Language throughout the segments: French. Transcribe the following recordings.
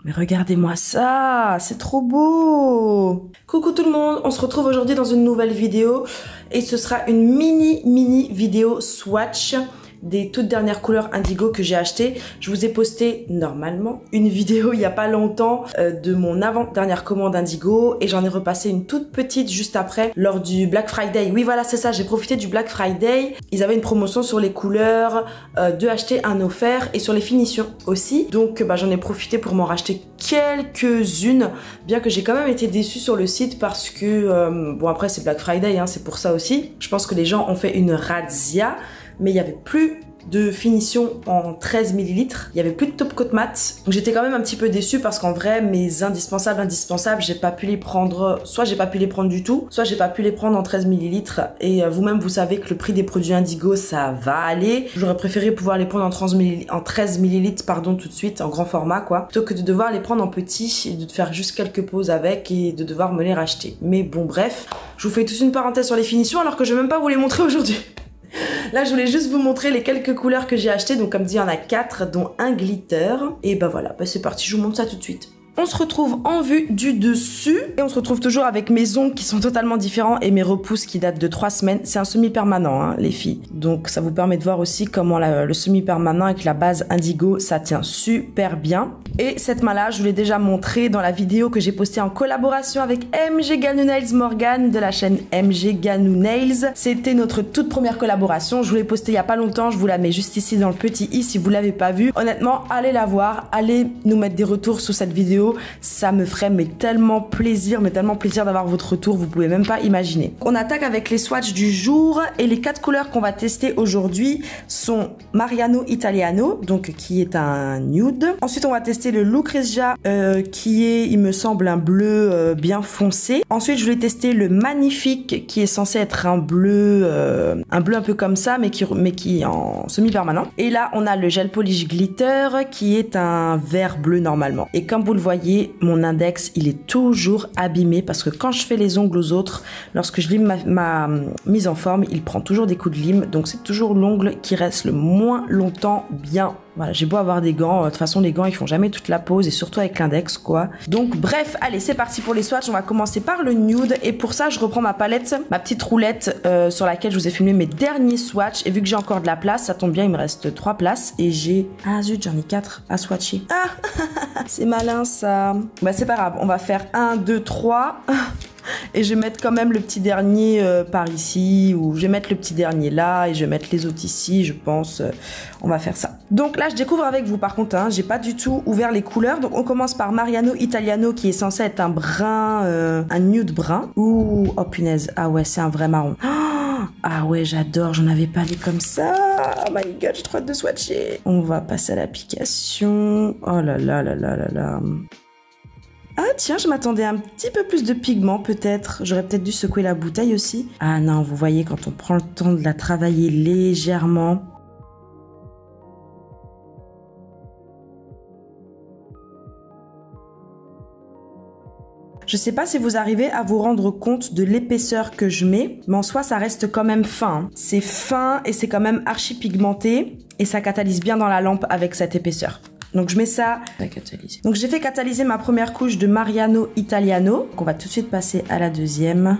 Mais regardez-moi ça, c'est trop beau. Coucou tout le monde, on se retrouve aujourd'hui dans une nouvelle vidéo et ce sera une mini vidéo swatch des toutes dernières couleurs indigo que j'ai achetées. Je vous ai posté normalement une vidéo il y a pas longtemps de mon avant-dernière commande indigo et j'en ai repassé une toute petite juste après lors du Black Friday. Oui voilà c'est ça, j'ai profité du Black Friday. Ils avaient une promotion sur les couleurs, 2 achetés, 1 offert et sur les finitions aussi. Donc j'en ai profité pour m'en racheter quelques-unes, bien que j'ai quand même été déçue sur le site parce que bon après c'est Black Friday hein, c'est pour ça aussi. Je pense que les gens ont fait une razzia. Mais il n'y avait plus de finition en 13 ml, il n'y avait plus de top coat mat. Donc j'étais quand même un petit peu déçue parce qu'en vrai mes indispensables, j'ai pas pu les prendre, soit j'ai pas pu les prendre du tout, soit j'ai pas pu les prendre en 13 ml. Et vous-même vous savez que le prix des produits indigo ça va aller. J'aurais préféré pouvoir les prendre en 13 ml pardon tout de suite en grand format quoi, plutôt que de devoir les prendre en petit et de faire juste quelques pauses avec et de devoir me les racheter. Mais bon bref, je vous fais toute une parenthèse sur les finitions alors que je vais même pas vous les montrer aujourd'hui. Là, je voulais juste vous montrer les quelques couleurs que j'ai achetées. Donc, comme dit, il y en a 4, dont un glitter. Et voilà, c'est parti, je vous montre ça tout de suite. On se retrouve en vue du dessus et on se retrouve toujours avec mes ongles qui sont totalement différents et mes repousses qui datent de 3 semaines. C'est un semi-permanent, hein, les filles. Donc, ça vous permet de voir aussi comment le semi-permanent avec la base indigo, ça tient super bien. Et cette main-là, je vous l'ai déjà montré dans la vidéo que j'ai postée en collaboration avec MG Ganou Nails Morgan de la chaîne MG Ganou Nails. C'était notre toute première collaboration. Je vous l'ai postée il y a pas longtemps. Je vous la mets juste ici dans le petit i si vous l'avez pas vue. Honnêtement, allez la voir. Allez nous mettre des retours sous cette vidéo. Ça me ferait tellement plaisir d'avoir votre retour. Vous pouvez même pas imaginer. On attaque avec les swatchs du jour et les 4 couleurs qu'on va tester aujourd'hui sont Mariano Italiano, donc qui est un nude. Ensuite, on va tester le Lucrezia qui est, il me semble, un bleu bien foncé. Ensuite, je voulais tester le Magnifique qui est censé être un bleu un peu comme ça, mais qui est en semi-permanent. Et là, on a le Gel Polish Glitter qui est un vert bleu normalement. Et comme vous le voyez, mon index, il est toujours abîmé parce que quand je fais les ongles aux autres, lorsque je lime ma mise en forme, il prend toujours des coups de lime. Donc, c'est toujours l'ongle qui reste le moins longtemps bien. Voilà, j'ai beau avoir des gants, de toute façon les gants ils font jamais toute la pause et surtout avec l'index quoi. Donc bref, allez c'est parti pour les swatchs, on va commencer par le nude et pour ça je reprends ma palette, ma petite roulette sur laquelle je vous ai filmé mes derniers swatchs et vu que j'ai encore de la place, ça tombe bien, il me reste 3 places et j'ai... Ah zut, j'en ai 4 à swatcher. Ah c'est malin ça. C'est pas grave, on va faire 1, 2, 3... Et je vais mettre quand même le petit dernier par ici, ou je vais mettre le petit dernier là, et je vais mettre les autres ici, je pense. On va faire ça. Donc là, je découvre avec vous par contre, hein, j'ai pas du tout ouvert les couleurs. Donc on commence par Mariano Italiano, qui est censé être un brun, un nude brun. Ouh, oh punaise, ah ouais, c'est un vrai marron. Ah ouais, j'adore, j'en avais pas des comme ça. Oh my god, j'ai trop hâte de swatcher. On va passer à l'application. Oh là là là là là là. Ah tiens, je m'attendais à un petit peu plus de pigment peut-être. J'aurais peut-être dû secouer la bouteille aussi. Ah non, vous voyez quand on prend le temps de la travailler légèrement. Je sais pas si vous arrivez à vous rendre compte de l'épaisseur que je mets, mais en soi ça reste quand même fin. C'est fin et c'est quand même archi pigmenté et ça catalyse bien dans la lampe avec cette épaisseur. Donc je mets ça. Donc j'ai fait catalyser ma première couche de Mariano Italiano. Donc on va tout de suite passer à la deuxième.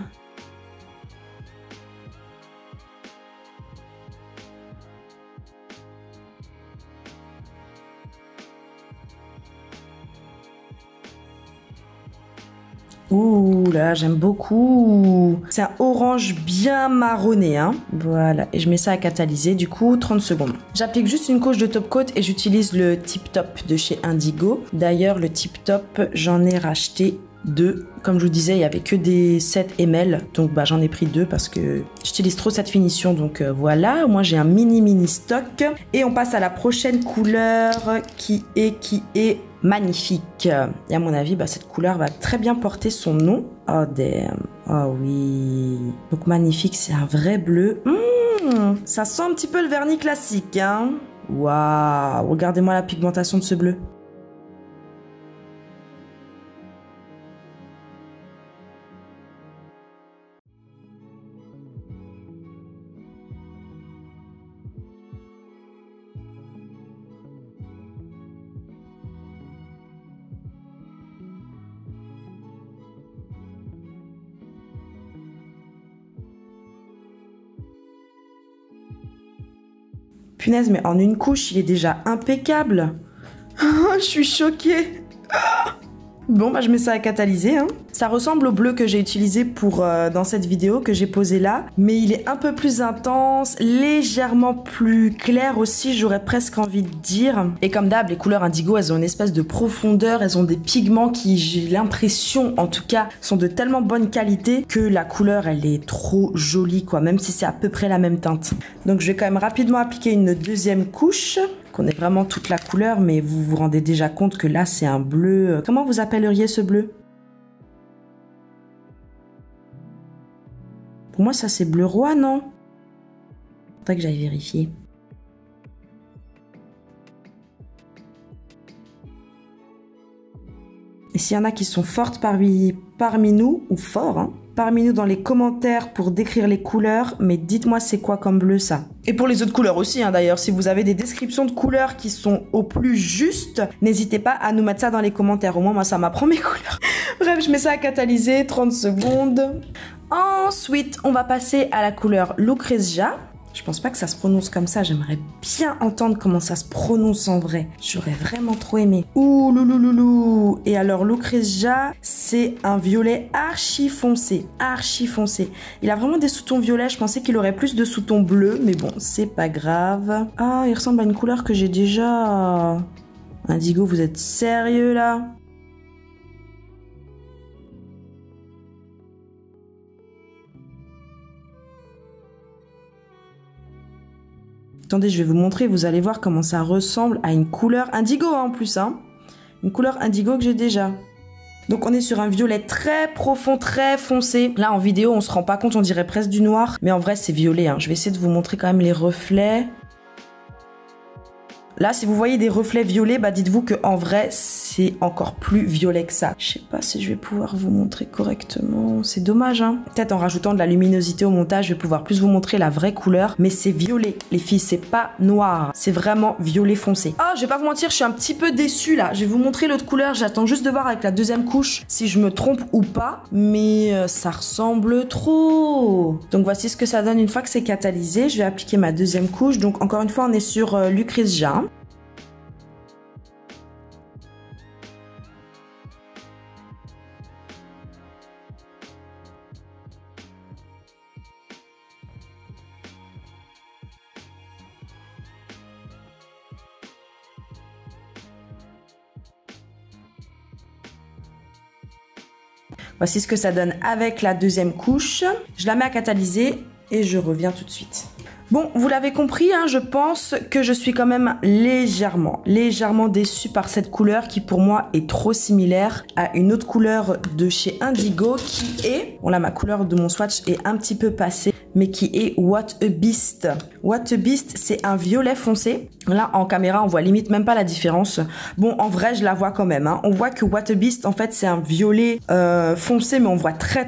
Ouh là, j'aime beaucoup. C'est un orange bien marronné, hein. Voilà, et je mets ça à catalyser, du coup, 30 secondes. J'applique juste une couche de top coat et j'utilise le Tip Top de chez Indigo. D'ailleurs, le Tip Top, j'en ai racheté 2. Comme je vous disais, il n'y avait que des 7 ml, donc j'en ai pris 2 parce que j'utilise trop cette finition, donc voilà. Moi, j'ai un mini stock. Et on passe à la prochaine couleur qui est Magnifique. Et à mon avis, cette couleur va très bien porter son nom. Oh damn. Oh oui. Donc Magnifique, c'est un vrai bleu. Ça sent un petit peu le vernis classique, hein. Waouh. Regardez-moi la pigmentation de ce bleu. Punaise, mais en une couche, il est déjà impeccable. Je suis choquée. Bon, bah je mets ça à catalyser. Hein. Ça ressemble au bleu que j'ai utilisé pour dans cette vidéo que j'ai posé là. Mais il est un peu plus intense, légèrement plus clair aussi, j'aurais presque envie de dire. Et comme d'hab, les couleurs indigo, elles ont une espèce de profondeur. Elles ont des pigments qui, j'ai l'impression, en tout cas, sont de tellement bonne qualité que la couleur, elle est trop jolie, quoi. Même si c'est à peu près la même teinte. Donc je vais quand même rapidement appliquer une deuxième couche. Qu'on ait vraiment toute la couleur, mais vous vous rendez déjà compte que là c'est un bleu. Comment vous appelleriez ce bleu? Pour moi ça c'est bleu roi, non? Faudrait que j'aille vérifier. Et s'il y en a qui sont fortes parmi nous, ou forts, hein, parmi nous dans les commentaires pour décrire les couleurs, mais dites-moi c'est quoi comme bleu ça. Et pour les autres couleurs aussi hein, d'ailleurs, si vous avez des descriptions de couleurs qui sont au plus juste, n'hésitez pas à nous mettre ça dans les commentaires, au moins moi ça m'apprend mes couleurs. Bref, je mets ça à catalyser, 30 secondes. Ensuite, on va passer à la couleur Lucrezia. Je pense pas que ça se prononce comme ça, j'aimerais bien entendre comment ça se prononce en vrai. J'aurais vraiment trop aimé. Ouh loulouloulou. Et alors Lucrezia, c'est un violet archi foncé. Archi foncé. Il a vraiment des sous-tons violets, je pensais qu'il aurait plus de sous-tons bleus, mais bon, c'est pas grave. Ah, il ressemble à une couleur que j'ai déjà. Indigo, vous êtes sérieux là? Attendez, je vais vous montrer, vous allez voir comment ça ressemble à une couleur indigo hein, en plus. Hein. Une couleur indigo que j'ai déjà. Donc on est sur un violet très profond, très foncé. Là en vidéo on se rend pas compte, on dirait presque du noir. Mais en vrai c'est violet. Hein. Je vais essayer de vous montrer quand même les reflets. Là, si vous voyez des reflets violets, bah dites-vous qu'en vrai, c'est encore plus violet que ça. Je sais pas si je vais pouvoir vous montrer correctement. C'est dommage, hein. Peut-être en rajoutant de la luminosité au montage, je vais pouvoir plus vous montrer la vraie couleur. Mais c'est violet, les filles, c'est pas noir. C'est vraiment violet foncé. Oh, je vais pas vous mentir, je suis un petit peu déçue là. Je vais vous montrer l'autre couleur. J'attends juste de voir avec la deuxième couche si je me trompe ou pas. Mais ça ressemble trop. Donc voici ce que ça donne une fois que c'est catalysé. Je vais appliquer ma deuxième couche. Donc encore une fois, on est sur Lucrezia. Voici ce que ça donne avec la deuxième couche. Je la mets à catalyser et je reviens tout de suite. Bon, vous l'avez compris, hein, je pense que je suis quand même légèrement déçue par cette couleur qui pour moi est trop similaire à une autre couleur de chez Indigo qui est, bon là ma couleur de mon swatch est un petit peu passée, mais qui est What a Beast. What a Beast, c'est un violet foncé. Là, en caméra, on voit limite même pas la différence. Bon, en vrai, je la vois quand même. Hein. On voit que What a Beast, en fait, c'est un violet foncé, mais on voit très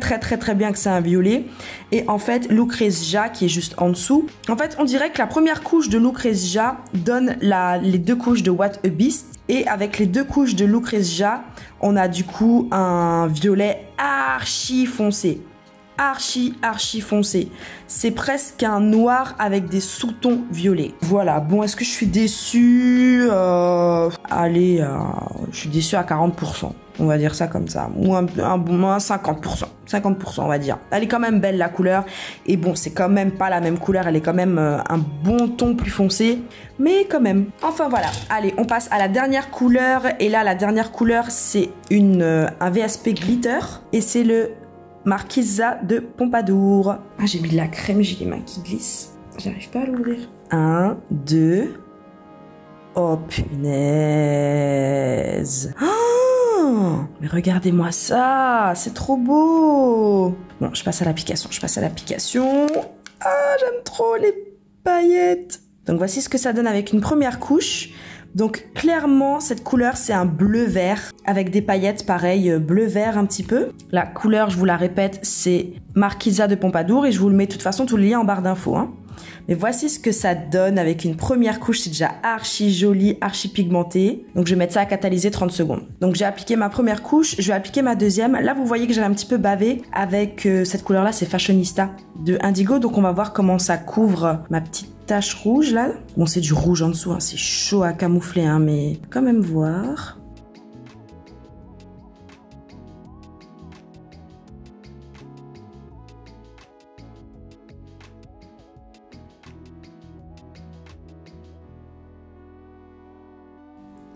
bien que c'est un violet. Et en fait, Lucrezia, qui est juste en dessous. En fait, on dirait que la première couche de Lucrezia donne les deux couches de What a Beast. Et avec les deux couches de Lucrezia, on a du coup un violet archi foncé. Archi foncé. C'est presque un noir avec des sous-tons violets. Voilà, bon, est-ce que je suis déçue Allez, je suis déçue à 40%. On va dire ça comme ça. Ou un 50%. 50%, on va dire. Elle est quand même belle, la couleur. Et bon, c'est quand même pas la même couleur. Elle est quand même un bon ton plus foncé. Mais quand même. Enfin, voilà. Allez, on passe à la dernière couleur. Et là, la dernière couleur, c'est un VSP glitter. Et c'est le Marquisa de Pompadour. Ah, j'ai mis de la crème, j'ai les mains qui glissent. J'arrive pas à l'ouvrir. 1, 2. Oh, punaise. Oh, mais regardez-moi ça. C'est trop beau. Bon, je passe à l'application. Ah, j'aime trop les paillettes. Donc, voici ce que ça donne avec une première couche. Donc clairement cette couleur c'est un bleu vert avec des paillettes pareil bleu vert un petit peu. La couleur je vous la répète c'est Marquisa de Pompadour et je vous le mets de toute façon tout le lien en barre d'infos. Hein. Mais voici ce que ça donne avec une première couche, c'est déjà archi joli, archi pigmenté. Donc je vais mettre ça à catalyser 30 secondes. Donc j'ai appliqué ma première couche, je vais appliquer ma deuxième. Là vous voyez que j'ai un petit peu bavé avec cette couleur là, c'est Fashionista de Indigo. Donc on va voir comment ça couvre ma petite taches rouges là. Bon, c'est du rouge en dessous, hein, c'est chaud à camoufler, hein, mais quand même voir.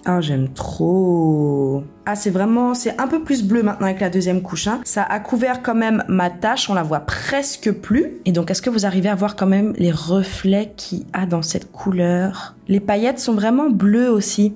Oh, j'aime trop. Ah, c'est un peu plus bleu maintenant avec la deuxième couche. Hein. Ça a couvert quand même ma tache, on la voit presque plus. Et donc, est-ce que vous arrivez à voir quand même les reflets qu'il y a dans cette couleur? Les paillettes sont vraiment bleues aussi.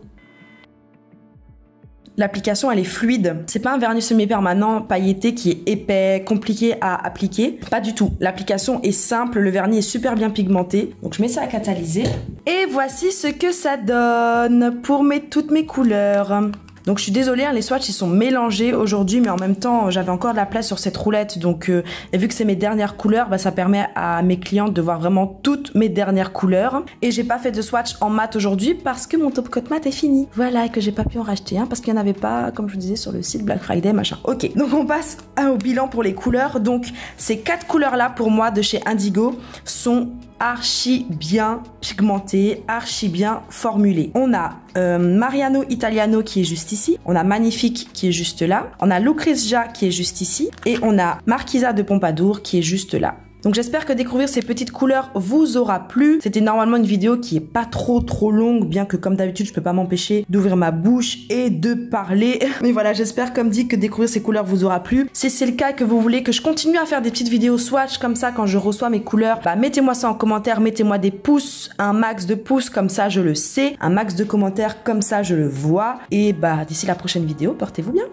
L'application, elle est fluide. C'est pas un vernis semi-permanent pailleté qui est épais, compliqué à appliquer. Pas du tout. L'application est simple, le vernis est super bien pigmenté. Donc je mets ça à catalyser. Et voici ce que ça donne pour toutes mes couleurs. Donc je suis désolée, hein, les swatchs ils sont mélangés aujourd'hui, mais en même temps j'avais encore de la place sur cette roulette, donc et vu que c'est mes dernières couleurs, bah, ça permet à mes clientes de voir vraiment toutes mes dernières couleurs. Et j'ai pas fait de swatch en mat aujourd'hui parce que mon top coat mat est fini. Voilà, et que j'ai pas pu en racheter un parce qu'il y en avait pas, comme je vous disais, sur le site Black Friday machin. Ok, donc on passe au bilan pour les couleurs. Donc ces 4 couleurs là pour moi de chez Indigo sont archi bien pigmenté, archi bien formulé. On a Mariano Italiano qui est juste ici, on a Magnifique qui est juste là, on a Lucrezia qui est juste ici et on a Marquisa de Pompadour qui est juste là. Donc j'espère que découvrir ces petites couleurs vous aura plu. C'était normalement une vidéo qui est pas trop longue, bien que comme d'habitude je peux pas m'empêcher d'ouvrir ma bouche et de parler. Mais voilà, j'espère comme dit que découvrir ces couleurs vous aura plu. Si c'est le cas, que vous voulez que je continue à faire des petites vidéos swatch comme ça quand je reçois mes couleurs, bah mettez-moi ça en commentaire, mettez-moi des pouces, un max de pouces comme ça je le sais, un max de commentaires comme ça je le vois. Et bah d'ici la prochaine vidéo, portez-vous bien.